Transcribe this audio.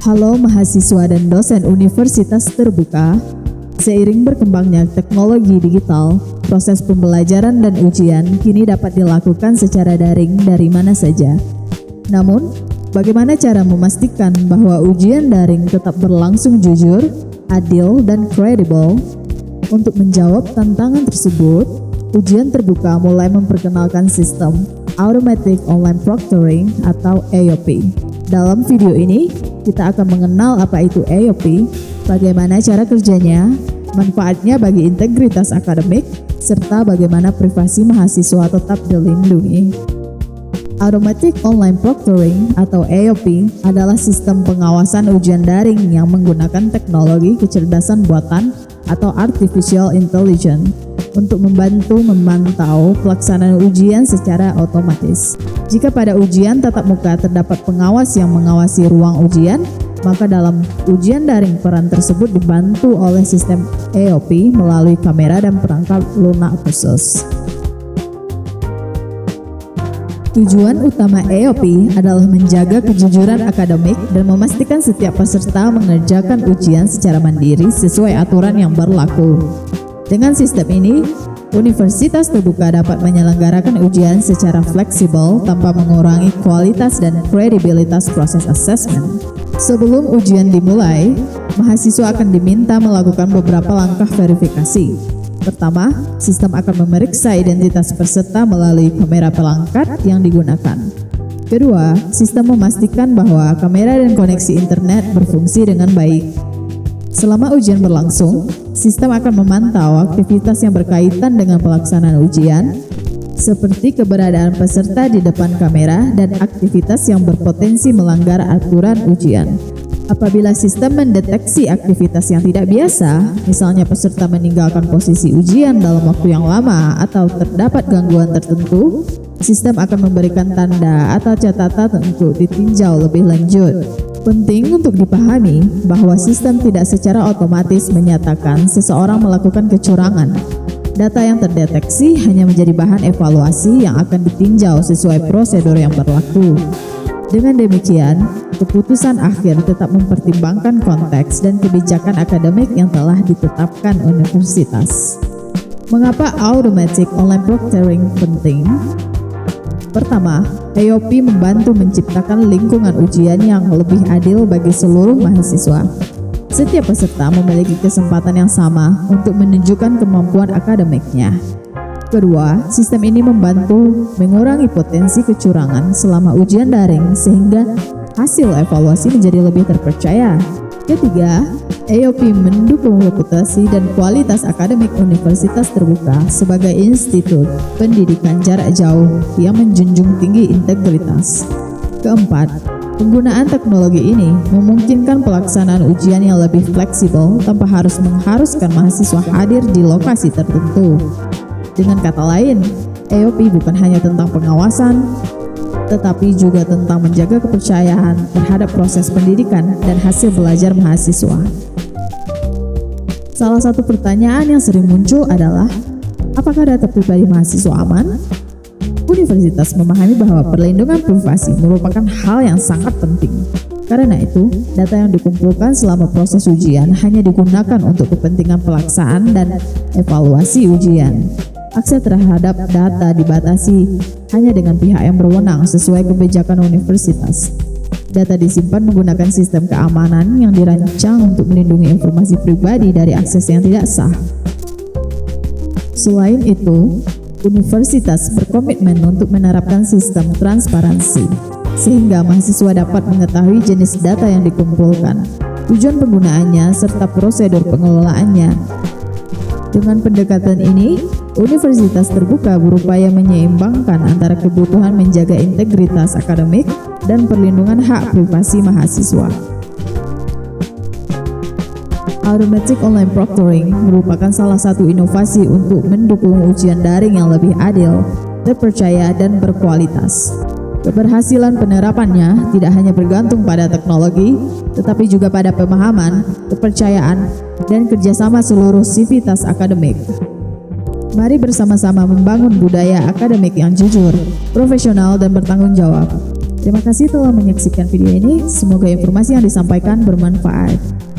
Halo mahasiswa dan dosen Universitas Terbuka. Seiring berkembangnya teknologi digital, proses pembelajaran dan ujian kini dapat dilakukan secara daring dari mana saja. Namun, bagaimana cara memastikan bahwa ujian daring tetap berlangsung jujur, adil, dan kredibel? Untuk menjawab tantangan tersebut, Ujian Terbuka mulai memperkenalkan sistem Automatic Online Proctoring atau AOP. Dalam video ini, kita akan mengenal apa itu AOP, bagaimana cara kerjanya, manfaatnya bagi integritas akademik, serta bagaimana privasi mahasiswa tetap dilindungi. Automatic Online Proctoring atau AOP adalah sistem pengawasan ujian daring yang menggunakan teknologi kecerdasan buatan atau Artificial Intelligence untuk membantu memantau pelaksanaan ujian secara otomatis. Jika pada ujian tatap muka terdapat pengawas yang mengawasi ruang ujian, maka dalam ujian daring peran tersebut dibantu oleh sistem AOP melalui kamera dan perangkat lunak khusus. Tujuan utama AOP adalah menjaga kejujuran akademik dan memastikan setiap peserta mengerjakan ujian secara mandiri sesuai aturan yang berlaku. Dengan sistem ini, Universitas Terbuka dapat menyelenggarakan ujian secara fleksibel tanpa mengurangi kualitas dan kredibilitas proses asesmen. Sebelum ujian dimulai, mahasiswa akan diminta melakukan beberapa langkah verifikasi. Pertama, sistem akan memeriksa identitas peserta melalui kamera pelangkat yang digunakan. Kedua, sistem memastikan bahwa kamera dan koneksi internet berfungsi dengan baik. Selama ujian berlangsung, sistem akan memantau aktivitas yang berkaitan dengan pelaksanaan ujian, seperti keberadaan peserta di depan kamera dan aktivitas yang berpotensi melanggar aturan ujian. Apabila sistem mendeteksi aktivitas yang tidak biasa, misalnya peserta meninggalkan posisi ujian dalam waktu yang lama atau terdapat gangguan tertentu, sistem akan memberikan tanda atau catatan untuk ditinjau lebih lanjut. Penting untuk dipahami bahwa sistem tidak secara otomatis menyatakan seseorang melakukan kecurangan. Data yang terdeteksi hanya menjadi bahan evaluasi yang akan ditinjau sesuai prosedur yang berlaku. Dengan demikian, keputusan akhir tetap mempertimbangkan konteks dan kebijakan akademik yang telah ditetapkan universitas. Mengapa Automatic Online Proctoring penting? Pertama, AOP membantu menciptakan lingkungan ujian yang lebih adil bagi seluruh mahasiswa. Setiap peserta memiliki kesempatan yang sama untuk menunjukkan kemampuan akademiknya. Kedua, sistem ini membantu mengurangi potensi kecurangan selama ujian daring sehingga hasil evaluasi menjadi lebih terpercaya. Ketiga, AOP mendukung reputasi dan kualitas akademik Universitas Terbuka sebagai institut pendidikan jarak jauh yang menjunjung tinggi integritas. Keempat, penggunaan teknologi ini memungkinkan pelaksanaan ujian yang lebih fleksibel tanpa harus mengharuskan mahasiswa hadir di lokasi tertentu. Dengan kata lain, AOP bukan hanya tentang pengawasan, tetapi juga tentang menjaga kepercayaan terhadap proses pendidikan dan hasil belajar mahasiswa. Salah satu pertanyaan yang sering muncul adalah, apakah data pribadi mahasiswa aman? Universitas memahami bahwa perlindungan privasi merupakan hal yang sangat penting. Karena itu, data yang dikumpulkan selama proses ujian hanya digunakan untuk kepentingan pelaksanaan dan evaluasi ujian. Akses terhadap data dibatasi hanya dengan pihak yang berwenang sesuai kebijakan universitas. Data disimpan menggunakan sistem keamanan yang dirancang untuk melindungi informasi pribadi dari akses yang tidak sah. Selain itu, universitas berkomitmen untuk menerapkan sistem transparansi, sehingga mahasiswa dapat mengetahui jenis data yang dikumpulkan, tujuan penggunaannya, serta prosedur pengelolaannya. Dengan pendekatan ini, Universitas Terbuka berupaya menyeimbangkan antara kebutuhan menjaga integritas akademik dan perlindungan hak privasi mahasiswa. Automatic Online Proctoring merupakan salah satu inovasi untuk mendukung ujian daring yang lebih adil, terpercaya, dan berkualitas. Keberhasilan penerapannya tidak hanya bergantung pada teknologi, tetapi juga pada pemahaman, kepercayaan, dan kerjasama seluruh sivitas akademik. Mari bersama-sama membangun budaya akademik yang jujur, profesional, dan bertanggung jawab. Terima kasih telah menyaksikan video ini. Semoga informasi yang disampaikan bermanfaat.